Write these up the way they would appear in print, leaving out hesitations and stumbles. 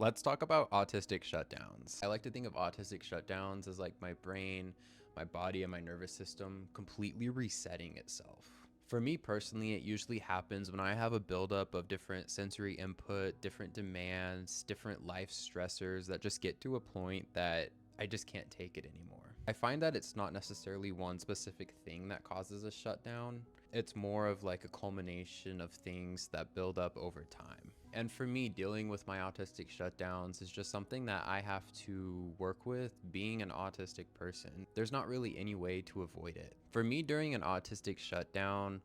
Let's talk about autistic shutdowns. I like to think of autistic shutdowns as like my brain, my body, and my nervous system completely resetting itself. For me personally, it usually happens when I have a buildup of different sensory input, different demands, different life stressors that just get to a point that I just can't take it anymore. I find that it's not necessarily one specific thing that causes a shutdown. It's more of like a culmination of things that build up over time. And for me, dealing with my autistic shutdowns is just something that I have to work with being an autistic person. There's not really any way to avoid it. For me, during an autistic shutdown,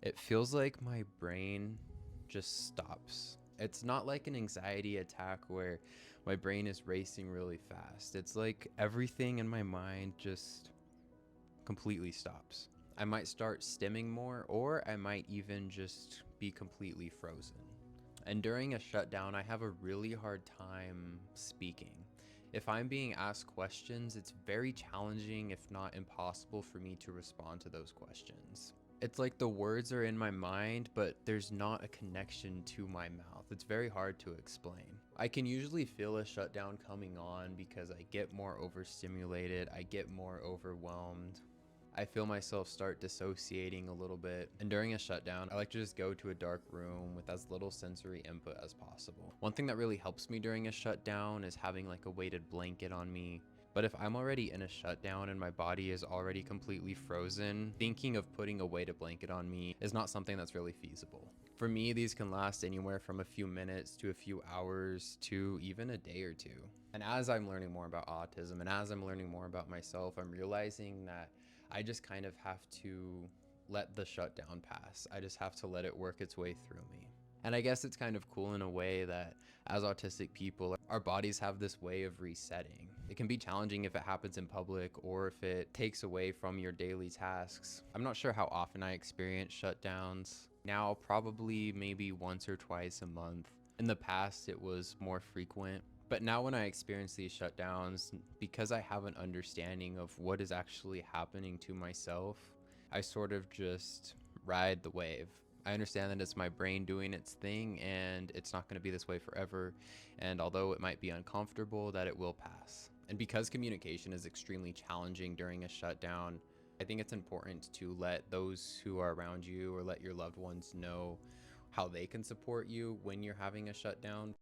it feels like my brain just stops. It's not like an anxiety attack where my brain is racing really fast. It's like everything in my mind just completely stops. I might start stimming more, or I might even just be completely frozen. And during a shutdown, I have a really hard time speaking. If I'm being asked questions, it's very challenging, if not impossible, for me to respond to those questions. It's like the words are in my mind, but there's not a connection to my mouth. It's very hard to explain. I can usually feel a shutdown coming on because I get more overstimulated, I get more overwhelmed. I feel myself start dissociating a little bit. And during a shutdown, I like to just go to a dark room with as little sensory input as possible. One thing that really helps me during a shutdown is having like a weighted blanket on me. But if I'm already in a shutdown and my body is already completely frozen, thinking of putting a weighted blanket on me is not something that's really feasible. For me, these can last anywhere from a few minutes to a few hours to even a day or two. And as I'm learning more about autism and as I'm learning more about myself, I'm realizing that I just kind of have to let the shutdown pass. I just have to let it work its way through me. And I guess it's kind of cool in a way that as autistic people, our bodies have this way of resetting. It can be challenging if it happens in public or if it takes away from your daily tasks. I'm not sure how often I experience shutdowns. Now, probably maybe once or twice a month. In the past, it was more frequent. But now when I experience these shutdowns, because I have an understanding of what is actually happening to myself, I sort of just ride the wave. I understand that it's my brain doing its thing and it's not going to be this way forever. And although it might be uncomfortable, that it will pass. And because communication is extremely challenging during a shutdown, I think it's important to let those who are around you or let your loved ones know how they can support you when you're having a shutdown.